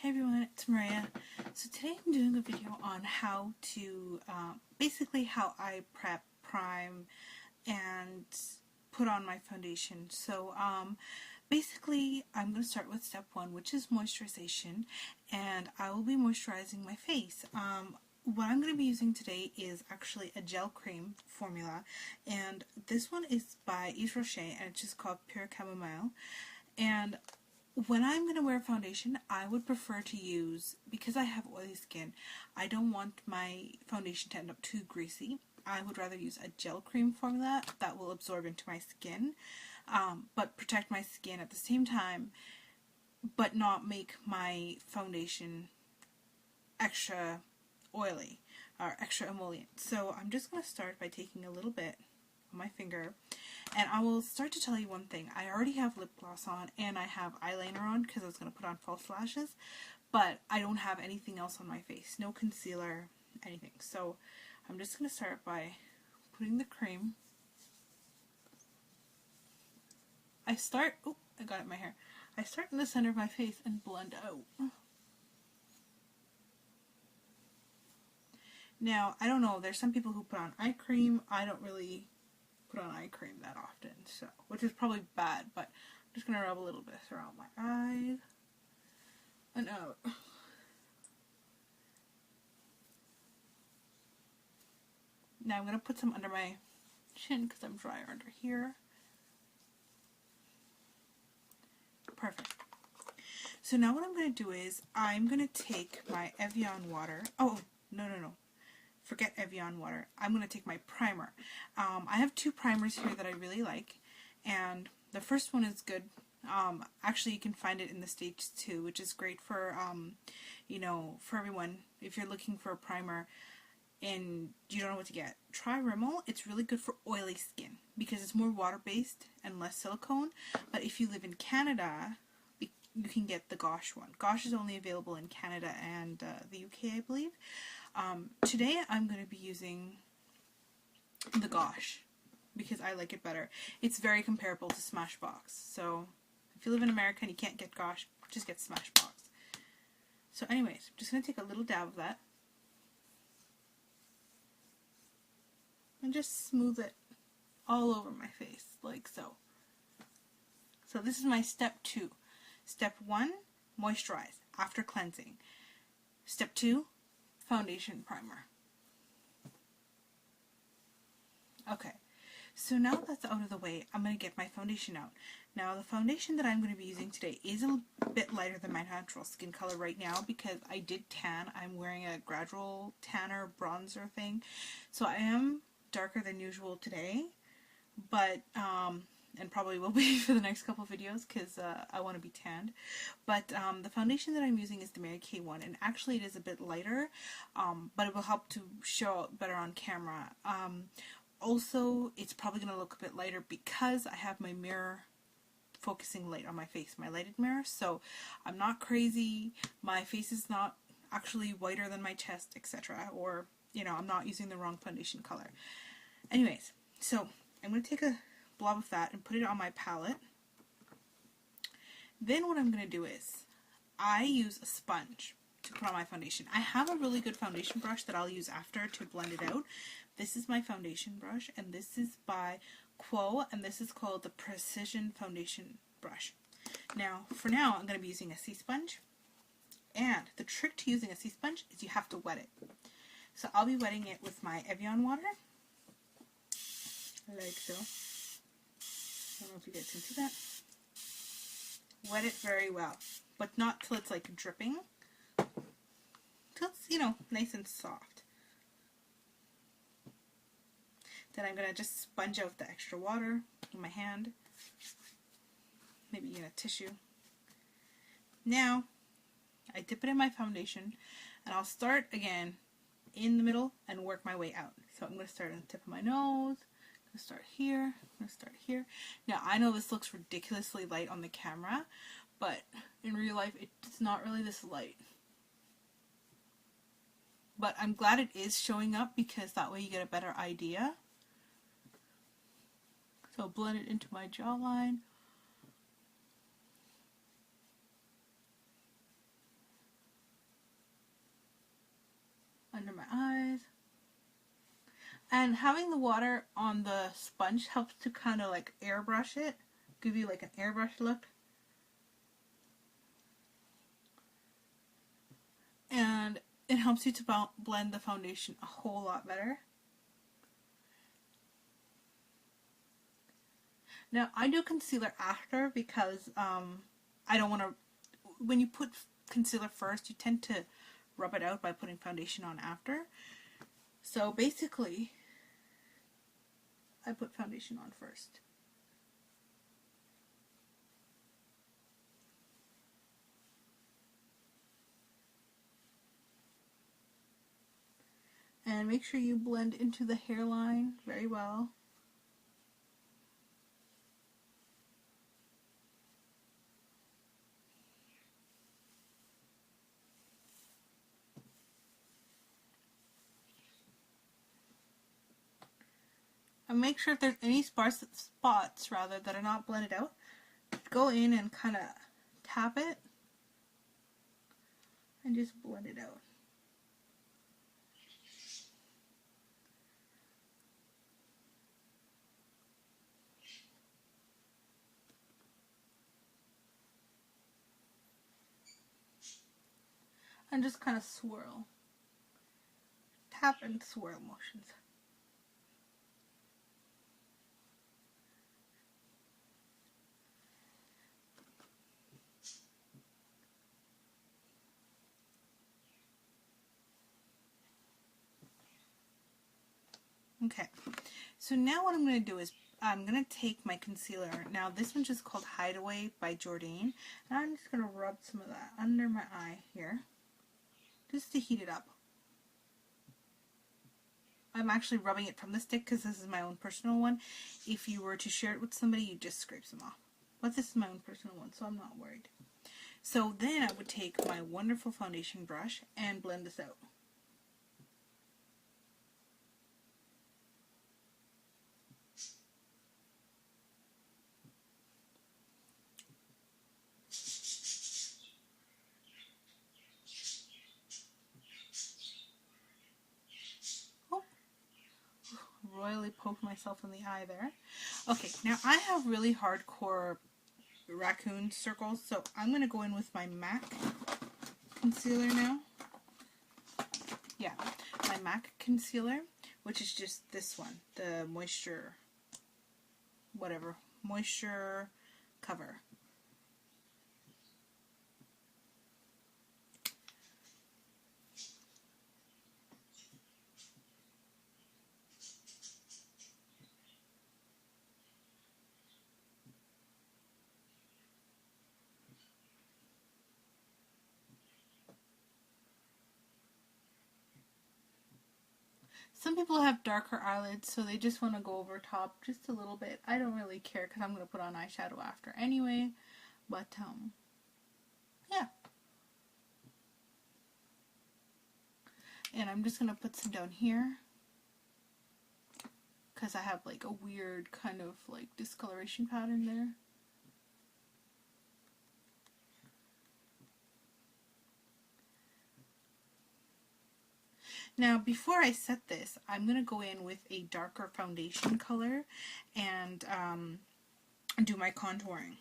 Hey everyone, it's Maria. So today I'm doing a video on how to, basically how I prep, prime, and put on my foundation. So basically I'm going to start with step one, which is moisturization, and I will be moisturizing my face. What I'm going to be using today is actually a gel cream formula, and this one is by Yves Rocher, and it's just called Pure Chamomile. And when I'm going to wear foundation, I would prefer to use, because I have oily skin, I don't want my foundation to end up too greasy. I would rather use a gel cream formula that will absorb into my skin, but protect my skin at the same time, but not make my foundation extra oily or extra emollient. So I'm just going to start by taking a little bit on my finger, and I will start to tell you one thing. I already have lip gloss on and I have eyeliner on because I was going to put on false lashes, but I don't have anything else on my face. No concealer, anything. So I'm just going to start by putting the cream. I got it in my hair. I start in the center of my face and blend out. Now, I don't know, there's some people who put on eye cream. I don't really put on eye cream that often, so, which is probably bad, but I'm just going to rub a little bit around my eyes and out. Now I'm going to put some under my chin because I'm drier under here. Perfect. So now what I'm going to do is I'm going to take my Evian water. Oh, no. Forget Evian water. I'm going to take my primer. I have two primers here that I really like, and the first one is good. Actually, you can find it in the States too, which is great for, you know, for everyone. If you're looking for a primer and you don't know what to get, try Rimmel. It's really good for oily skin because it's more water-based and less silicone. But if you live in Canada, you can get the Gosh one. Gosh is only available in Canada and the UK, I believe. Today I'm going to be using the Gosh because I like it better. It's very comparable to Smashbox. So if you live in America and you can't get Gosh, just get Smashbox. So anyways, I'm just going to take a little dab of that and just smooth it all over my face like so. So this is my step 2. Step 1, moisturize after cleansing. Step 2, foundation primer. Okay, so now that's out of the way, I'm going to get my foundation out. Now the foundation that I'm going to be using today is a bit lighter than my natural skin color right now because I did tan. I'm wearing a gradual tanner bronzer thing, so I am darker than usual today, but and probably will be for the next couple of videos because I want to be tanned. But the foundation that I'm using is the Mary Kay one, and actually it is a bit lighter, but it will help to show up better on camera. Also, it's probably going to look a bit lighter because I have my mirror focusing light on my face, my lighted mirror, so I'm not crazy. My face is not actually whiter than my chest, etc., or, you know, I'm not using the wrong foundation color. Anyways, so I'm going to take a blob of that and put it on my palette. Then what I'm going to do is I use a sponge to put on my foundation. I have a really good foundation brush that I'll use after to blend it out. This is my foundation brush, and this is by Quo, and this is called the Precision Foundation Brush. Now, for now, I'm going to be using a sea sponge, and the trick to using a sea sponge is you have to wet it. So I'll be wetting it with my Evian water, like so. I don't know if you guys can see that. Wet it very well, but not till it's like dripping. Till it's, you know, nice and soft. Then I'm going to just sponge out the extra water in my hand, maybe in a tissue. Now, I dip it in my foundation, and I'll start again in the middle and work my way out. So I'm going to start on the tip of my nose. I'm going to start here. I'm going to start here. Now, I know this looks ridiculously light on the camera, but in real life, it's not really this light. But I'm glad it is showing up because that way you get a better idea. So blend it into my jawline. under my eyes. And having the water on the sponge helps to kind of like airbrush it, give you like an airbrush look. And it helps you to blend the foundation a whole lot better. Now I do concealer after because I don't want to, when you put concealer first, you tend to rub it out by putting foundation on after. So basically, I put foundation on first. And make sure you blend into the hairline very well. And make sure if there's any spots that are not blended out, go in and kind of tap it and just blend it out. And just kind of swirl. Tap and swirl motions. Okay, so now what I'm going to do is I'm going to take my concealer. Now this one's just called Hideaway by Jourdain. And I'm just going to rub some of that under my eye here, just to heat it up. I'm actually rubbing it from the stick because this is my own personal one. If you were to share it with somebody, you just scrape some off. But this is my own personal one, so I'm not worried. So then I would take my wonderful foundation brush and blend this out. Royally poked myself in the eye there. Okay, now I have really hardcore raccoon circles, so I'm going to go in with my MAC concealer now. Yeah, my MAC concealer, which is just this one, the moisture cover. Some people have darker eyelids, so they just want to go over top just a little bit. I don't really care because I'm going to put on eyeshadow after anyway. But, yeah. And I'm just going to put some down here because I have like a weird kind of like discoloration pattern there. Now, before I set this, I'm going to go in with a darker foundation color and do my contouring.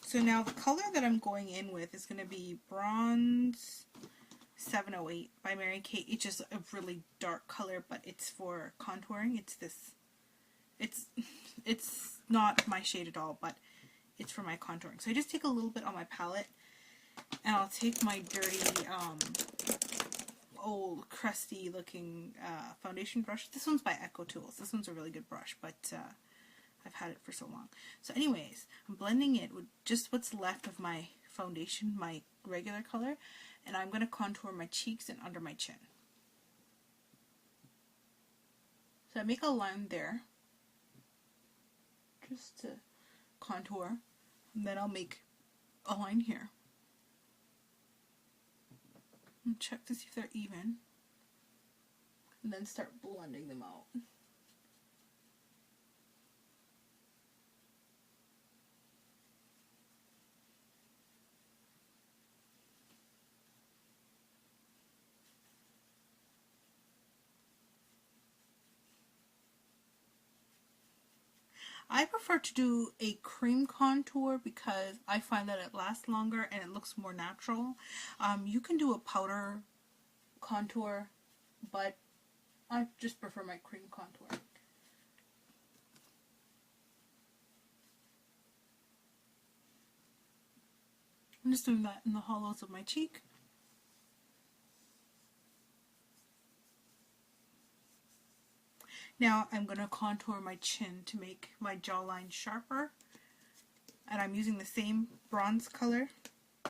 So now the color that I'm going in with is going to be Bronze 708 by Mary Kate. It's just a really dark color, but it's for contouring. It's this. It's not my shade at all, but it's for my contouring. So I just take a little bit on my palette, and I'll take my dirty, old, crusty looking foundation brush. This one's by Echo Tools. This one's a really good brush, but I've had it for so long. So anyways, I'm blending it with just what's left of my foundation, my regular color, and I'm going to contour my cheeks and under my chin. So I make a line there, just to contour, and then I'll make a line here. And check to see if they're even, and then start blending them out. I prefer to do a cream contour because I find that it lasts longer and it looks more natural. You can do a powder contour, but I just prefer my cream contour. I'm just doing that in the hollows of my cheek. Now I'm going to contour my chin to make my jawline sharper. And I'm using the same bronze color